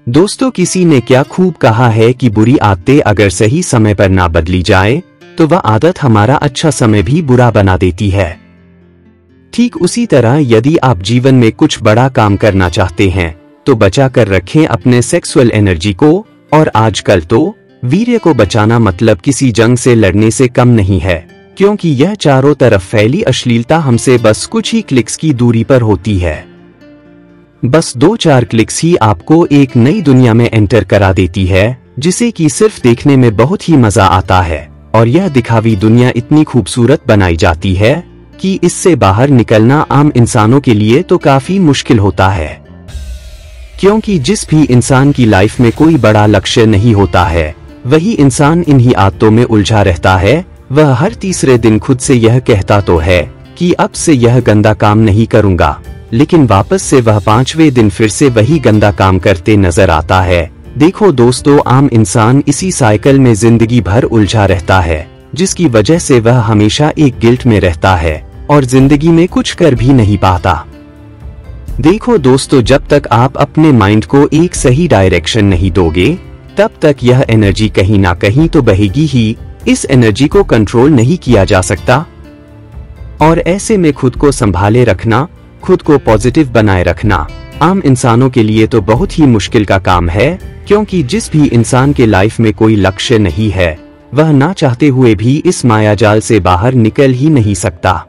दोस्तों, किसी ने क्या खूब कहा है कि बुरी आदतें अगर सही समय पर ना बदली जाए तो वह आदत हमारा अच्छा समय भी बुरा बना देती है। ठीक उसी तरह यदि आप जीवन में कुछ बड़ा काम करना चाहते हैं तो बचा कर रखें अपने सेक्सुअल एनर्जी को। और आजकल तो वीर्य को बचाना मतलब किसी जंग से लड़ने से कम नहीं है, क्योंकि यह चारों तरफ फैली अश्लीलता हमसे बस कुछ ही क्लिक्स की दूरी पर होती है। बस 2-4 क्लिक्स ही आपको एक नई दुनिया में एंटर करा देती है, जिसे कि सिर्फ देखने में बहुत ही मजा आता है। और यह दिखावी दुनिया इतनी खूबसूरत बनाई जाती है कि इससे बाहर निकलना आम इंसानों के लिए तो काफी मुश्किल होता है, क्योंकि जिस भी इंसान की लाइफ में कोई बड़ा लक्ष्य नहीं होता है, वही इंसान इन्हीं आदतों में उलझा रहता है। वह हर तीसरे दिन खुद से यह कहता तो है कि अब से यह गंदा काम नहीं करूंगा, लेकिन वापस से वह 5वें दिन फिर से वही गंदा काम करते नजर आता है। देखो दोस्तों, आम इंसान इसी साइकिल में जिंदगी भर उलझा रहता है, जिसकी वजह से वह हमेशा एक गिल्ट में रहता है और जिंदगी में कुछ कर भी नहीं पाता। देखो दोस्तों, जब तक आप अपने माइंड को एक सही डायरेक्शन नहीं दोगे, तब तक यह एनर्जी कहीं ना कहीं तो बहेगी ही। इस एनर्जी को कंट्रोल नहीं किया जा सकता और ऐसे में खुद को संभाले रखना, खुद को पॉजिटिव बनाए रखना आम इंसानों के लिए तो बहुत ही मुश्किल का काम है, क्योंकि जिस भी इंसान के लाइफ में कोई लक्ष्य नहीं है, वह ना चाहते हुए भी इस मायाजाल से बाहर निकल ही नहीं सकता।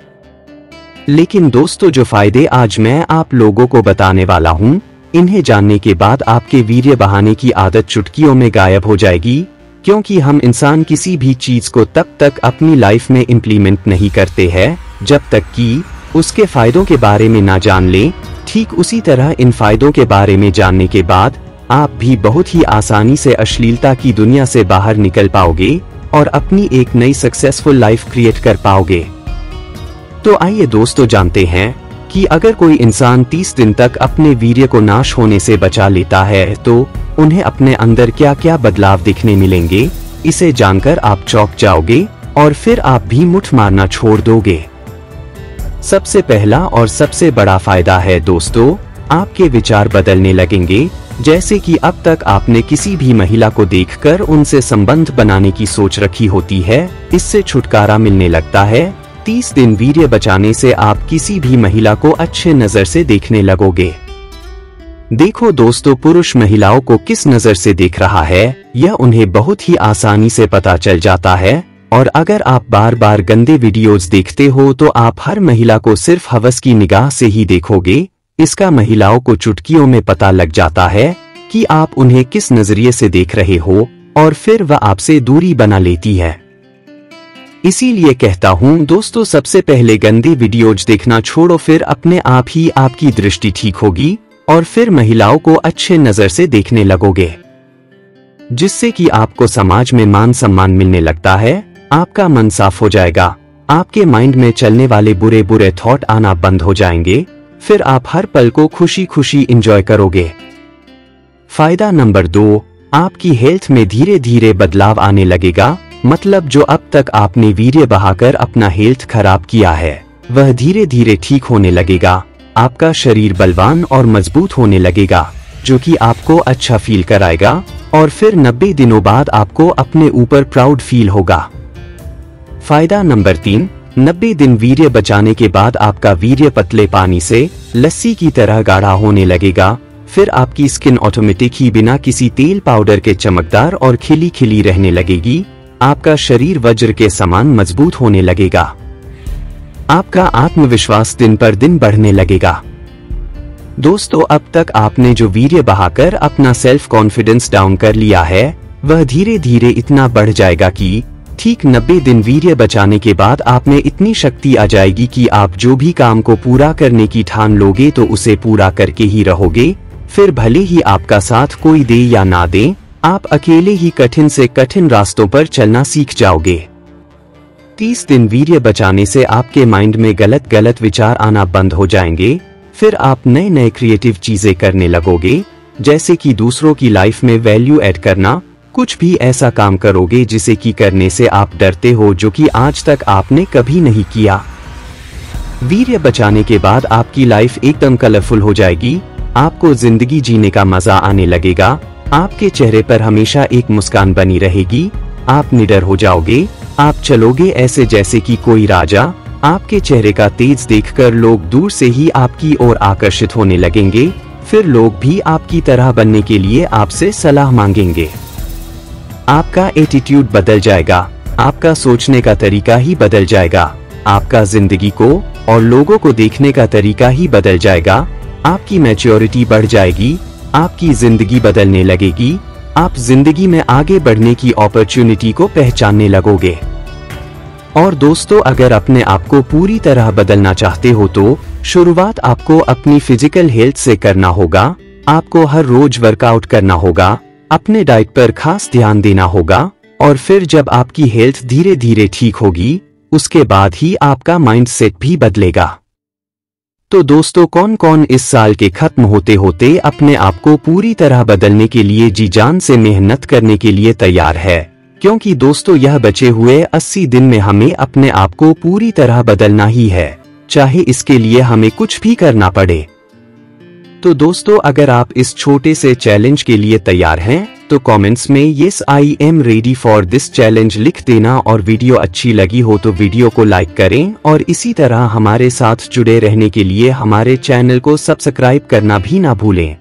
लेकिन दोस्तों, जो फायदे आज मैं आप लोगों को बताने वाला हूँ, इन्हें जानने के बाद आपके वीर्य बहाने की आदत चुटकियों में गायब हो जाएगी। क्योंकि हम इंसान किसी भी चीज को तब तक अपनी लाइफ में इम्प्लीमेंट नहीं करते हैं जब तक कि उसके फायदों के बारे में ना जान लें। ठीक उसी तरह इन फायदों के बारे में जानने के बाद आप भी बहुत ही आसानी से अश्लीलता की दुनिया से बाहर निकल पाओगे और अपनी एक नई सक्सेसफुल लाइफ क्रिएट कर पाओगे। तो आइए दोस्तों, जानते हैं कि अगर कोई इंसान 30 दिन तक अपने वीर्य को नाश होने से बचा लेता है तो उन्हें अपने अंदर क्या क्या बदलाव दिखने मिलेंगे। इसे जानकर आप चौंक जाओगे और फिर आप भी मुठ मारना छोड़ दोगे। सबसे पहला और सबसे बड़ा फायदा है दोस्तों, आपके विचार बदलने लगेंगे। जैसे कि अब तक आपने किसी भी महिला को देखकर उनसे संबंध बनाने की सोच रखी होती है, इससे छुटकारा मिलने लगता है। 30 दिन वीर्य बचाने से आप किसी भी महिला को अच्छे नजर से देखने लगोगे। देखो दोस्तों, पुरुष महिलाओं को किस नजर से देख रहा है, यह उन्हें बहुत ही आसानी से पता चल जाता है। और अगर आप बार बार गंदे वीडियोस देखते हो तो आप हर महिला को सिर्फ हवस की निगाह से ही देखोगे। इसका महिलाओं को चुटकियों में पता लग जाता है कि आप उन्हें किस नजरिए से देख रहे हो और फिर वह आपसे दूरी बना लेती है। इसीलिए कहता हूँ दोस्तों, सबसे पहले गंदे वीडियोज देखना छोड़ो, फिर अपने आप ही आपकी दृष्टि ठीक होगी और फिर महिलाओं को अच्छे नजर से देखने लगोगे, जिससे कि आपको समाज में मान सम्मान मिलने लगता है। आपका मन साफ हो जाएगा, आपके माइंड में चलने वाले बुरे बुरे थॉट आना बंद हो जाएंगे, फिर आप हर पल को खुशी खुशी एंजॉय करोगे। फायदा नंबर 2, आपकी हेल्थ में धीरे धीरे बदलाव आने लगेगा। मतलब जो अब तक आपने वीर्य बहाकर अपना हेल्थ खराब किया है, वह धीरे धीरे ठीक होने लगेगा। आपका शरीर बलवान और मजबूत होने लगेगा, जो कि आपको अच्छा फील कराएगा और फिर 90 दिनों बाद आपको अपने ऊपर प्राउड फील होगा। फायदा नंबर 3, 90 दिन वीर्य बचाने के बाद आपका वीर्य पतले पानी से लस्सी की तरह गाढ़ा होने लगेगा। फिर आपकी स्किन ऑटोमेटिक ही बिना किसी तेल पाउडर के चमकदार और खिली खिली रहने लगेगी। आपका शरीर वज्र के समान मजबूत होने लगेगा। आपका आत्मविश्वास दिन पर दिन बढ़ने लगेगा। दोस्तों, अब तक आपने जो वीर्य बहाकर अपना सेल्फ कॉन्फिडेंस डाउन कर लिया है, वह धीरे धीरे इतना बढ़ जाएगा कि ठीक 90 दिन वीर्य बचाने के बाद आप में इतनी शक्ति आ जाएगी कि आप जो भी काम को पूरा करने की ठान लोगे तो उसे पूरा करके ही रहोगे। फिर भले ही आपका साथ कोई दे या ना दे, आप अकेले ही कठिन से कठिन रास्तों पर चलना सीख जाओगे। 30 दिन वीर्य बचाने से आपके माइंड में गलत गलत विचार आना बंद हो जाएंगे। फिर आप नए नए क्रिएटिव चीजें करने लगोगे, जैसे कि दूसरों की लाइफ में वैल्यू ऐड करना। कुछ भी ऐसा काम करोगे जिसे कि करने से आप डरते हो, जो कि आज तक आपने कभी नहीं किया। वीर्य बचाने के बाद आपकी लाइफ एकदम कलरफुल हो जाएगी। आपको जिंदगी जीने का मजा आने लगेगा। आपके चेहरे पर हमेशा एक मुस्कान बनी रहेगी। आप निडर हो जाओगे। आप चलोगे ऐसे जैसे कि कोई राजा। आपके चेहरे का तेज देखकर लोग दूर से ही आपकी ओर आकर्षित होने लगेंगे। फिर लोग भी आपकी तरह बनने के लिए आपसे सलाह मांगेंगे। आपका एटीट्यूड बदल जाएगा। आपका सोचने का तरीका ही बदल जाएगा। आपका जिंदगी को और लोगों को देखने का तरीका ही बदल जाएगा। आपकी मैच्योरिटी बढ़ जाएगी। आपकी जिंदगी बदलने लगेगी। आप जिंदगी में आगे बढ़ने की अपॉर्चुनिटी को पहचानने लगोगे। और दोस्तों, अगर अपने आप को पूरी तरह बदलना चाहते हो तो शुरुआत आपको अपनी फिजिकल हेल्थ से करना होगा। आपको हर रोज वर्कआउट करना होगा। अपने डाइट पर खास ध्यान देना होगा। और फिर जब आपकी हेल्थ धीरे धीरे ठीक होगी, उसके बाद ही आपका माइंडसेट भी बदलेगा। तो दोस्तों, कौन कौन इस साल के खत्म होते होते अपने आप को पूरी तरह बदलने के लिए जी जान से मेहनत करने के लिए तैयार है? क्योंकि दोस्तों, यह बचे हुए 80 दिन में हमें अपने आप को पूरी तरह बदलना ही है, चाहे इसके लिए हमें कुछ भी करना पड़े। तो दोस्तों, अगर आप इस छोटे से चैलेंज के लिए तैयार हैं तो कमेंट्स में yes I am ready for this challenge लिख देना। और वीडियो अच्छी लगी हो तो वीडियो को लाइक करें और इसी तरह हमारे साथ जुड़े रहने के लिए हमारे चैनल को सब्सक्राइब करना भी ना भूलें।